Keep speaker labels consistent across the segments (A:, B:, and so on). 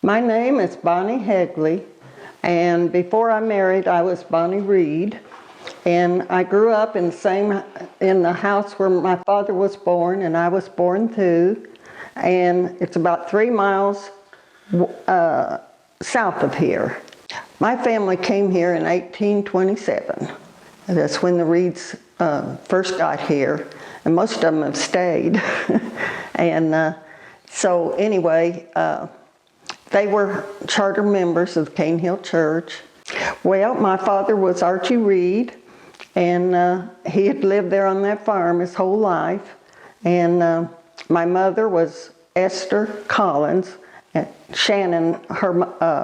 A: My name is Bonnie Haegele, and before I married, I was Bonnie Reed. And I grew up in the house where my father was born, and I was born too. And it's about 3 miles south of here. My family came here in 1827. That's when the Reeds first got here, and most of them have stayed. And so anyway, they were charter members of the Cane Hill Church. Well, my father was Archie Reed, and he had lived there on that farm his whole life. And my mother was Esther Collins. Shannon, her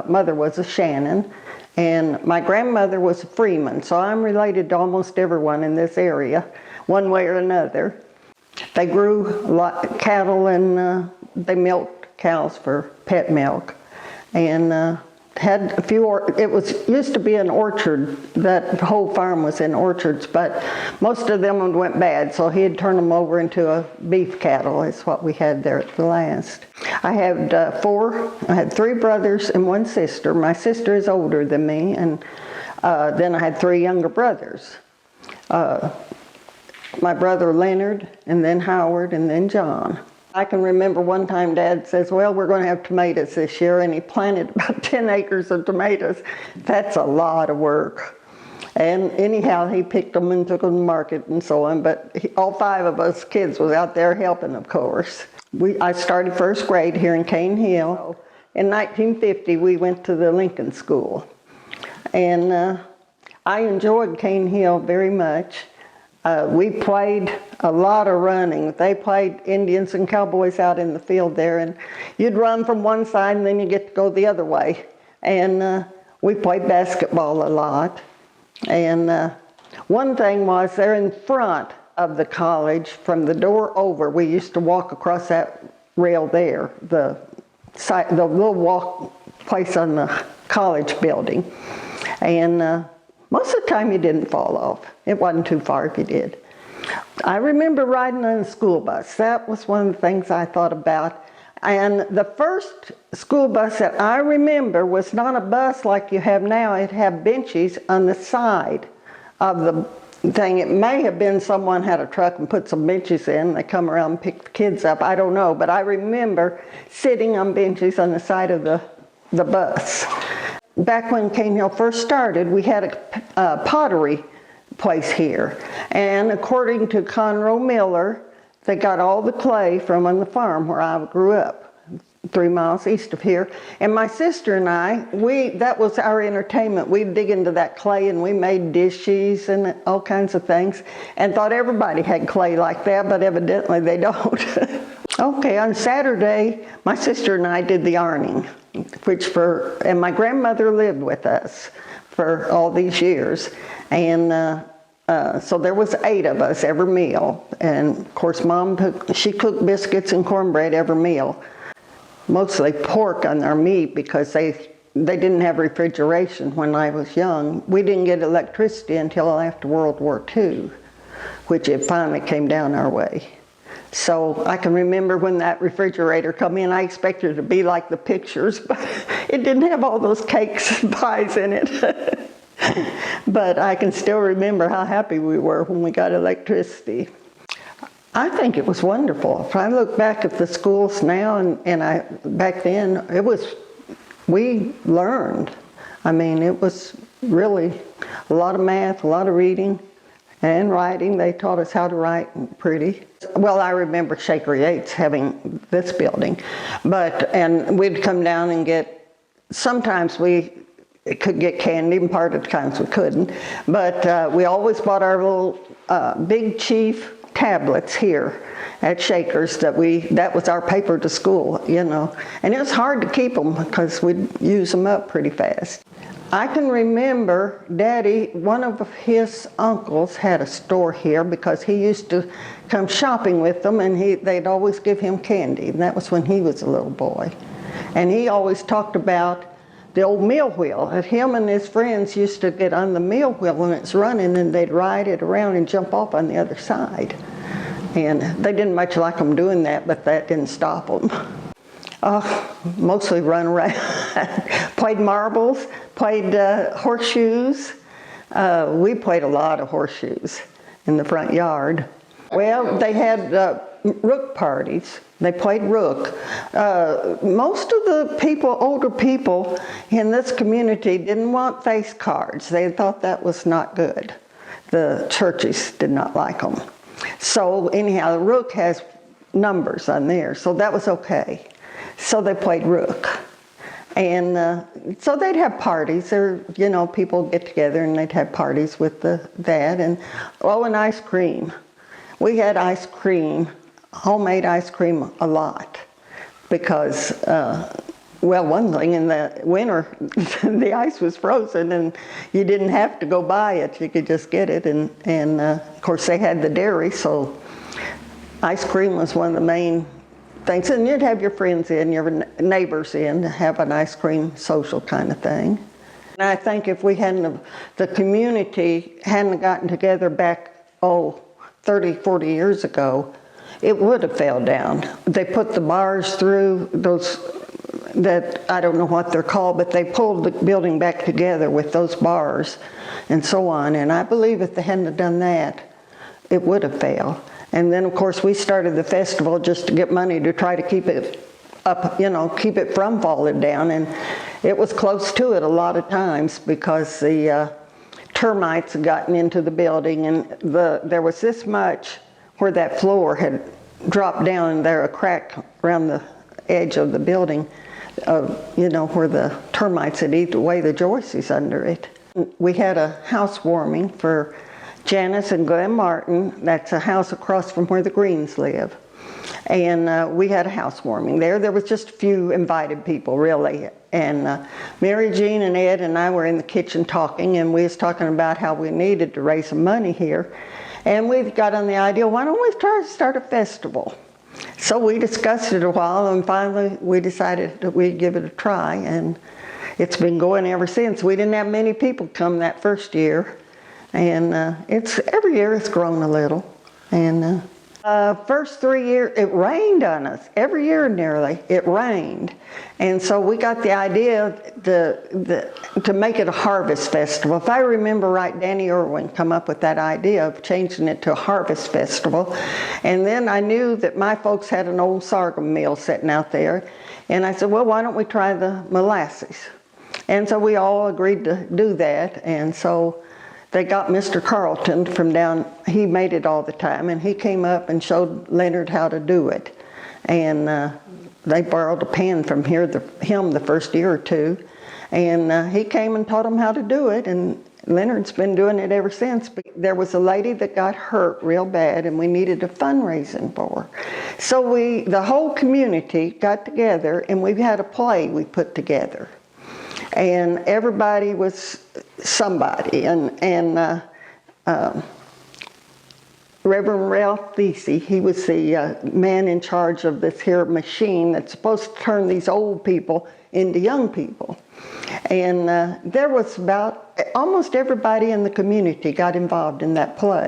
A: mother was a Shannon, and my grandmother was a Freeman, so I'm related to almost everyone in this area, one way or another. They grew cattle, and they milked cows for pet milk, and had a few, used to be an orchard. That whole farm was in orchards, but most of them went bad, so he'd turn them over into a beef cattle. Is what we had there at the last. I had 3 brothers and 1 sister. My sister is older than me, and then I had 3 younger brothers. My brother Leonard, and then Howard, and then John. I can remember one time Dad says, well, we're going to have tomatoes this year, and he planted about 10 acres of tomatoes. That's a lot of work. And anyhow, he picked them and took them to the market and so on, but all 5 of us kids was out there helping, of course. I started first grade here in Cane Hill. In 1950, we went to the Lincoln School, and I enjoyed Cane Hill very much. We played a lot of running. They played Indians and cowboys out in the field there, and you'd run from one side and then you get to go the other way. And we played basketball a lot. And one thing was, there in front of the college, from the door over, we used to walk across that rail there, the little walk place on the college building. And most of the time you didn't fall off. It wasn't too far if you did. I remember riding on a school bus. That was one of the things I thought about. And the first school bus that I remember was not a bus like you have now. It had benches on the side of the thing. It may have been someone had a truck and put some benches in. They come around and pick the kids up. I don't know. But I remember sitting on benches on the side of the bus. Back when Cane Hill first started, we had a pottery place here. And according to Conroe Miller, they got all the clay from on the farm where I grew up, 3 miles east of here. And my sister and I, that was our entertainment. We'd dig into that clay and we made dishes and all kinds of things, and thought everybody had clay like that, but evidently they don't. Okay, on Saturday, my sister and I did the ironing, and my grandmother lived with us for all these years. And so there was 8 of us every meal. And of course, Mom she cooked biscuits and cornbread every meal. Mostly pork on our meat, because they didn't have refrigeration when I was young. We didn't get electricity until after World War II, which it finally came down our way. So I can remember when that refrigerator come in, I expected it to be like the pictures, but it didn't have all those cakes and pies in it. But I can still remember how happy we were when we got electricity. I think it was wonderful. If I look back at the schools now, and back then, we learned. I mean, it was really a lot of math, a lot of reading and writing. They taught us how to write pretty. Well, I remember Shaker Yates having this building, and we'd come down and sometimes we could get candy, and part of the times we couldn't, but we always bought our little Big Chief tablets here at Shaker's. That was our paper to school, you know, and it was hard to keep them because we'd use them up pretty fast. I can remember Daddy, one of his uncles had a store here because he used to come shopping with them, and they'd always give him candy, and that was when he was a little boy. And he always talked about the old mill wheel, that him and his friends used to get on the mill wheel when it's running, and they'd ride it around and jump off on the other side. And they didn't much like them doing that, but that didn't stop them. Mostly run around. Played marbles, played horseshoes. We played a lot of horseshoes in the front yard. Well, they had rook parties. They played rook. Most of the people, older people in this community didn't want face cards. They thought that was not good. The churches did not like them. So anyhow, the rook has numbers on there, so that was okay. So they played rook. And so they'd have parties, or, you know, people get together and they'd have parties with that. And ice cream. We had ice cream, homemade ice cream a lot, because, well, one thing, in the winter, the ice was frozen and you didn't have to go buy it. You could just get it. And of course, they had the dairy, so ice cream was one of the main things. And you'd have your friends in, your neighbors in, to have an ice cream social kind of thing. And I think if we hadn't, the community hadn't gotten together back, 30, 40 years ago, it would have fell down. They put the bars through those, that, I don't know what they're called, but they pulled the building back together with those bars and so on. And I believe if they hadn't have done that, it would have failed. And then, of course, we started the festival just to get money to try to keep it up, you know, keep it from falling down. And it was close to it a lot of times, because the termites had gotten into the building, and there was this much where that floor had dropped down, and there a crack around the edge of the building, you know, where the termites had eaten away the joists under it. We had a housewarming for Janice and Glenn Martin. That's a house across from where the Greens live. And we had a housewarming there. There was just a few invited people, really. And Mary Jean and Ed and I were in the kitchen talking, and we was talking about how we needed to raise some money here. And we got on the idea, why don't we try to start a festival? So we discussed it a while, and finally we decided that we'd give it a try. And it's been going ever since. We didn't have many people come that first year. And every year it's grown a little. And first 3 years, it rained on us. Every year nearly, it rained. And so we got the idea to make it a harvest festival. If I remember right, Danny Irwin come up with that idea of changing it to a harvest festival. And then I knew that my folks had an old sorghum mill sitting out there. And I said, well, why don't we try the molasses? And so we all agreed to do that. And so they got Mr. Carlton from down, he made it all the time, and he came up and showed Leonard how to do it. And they borrowed a pan from him the first year or two, and he came and taught them how to do it, and Leonard's been doing it ever since. But there was a lady that got hurt real bad, and we needed a fundraising for her. So the whole community got together, and we had a play we put together. And everybody was somebody, and Reverend Ralph Thesey, he was the man in charge of this here machine that's supposed to turn these old people into young people. And there was almost everybody in the community got involved in that play.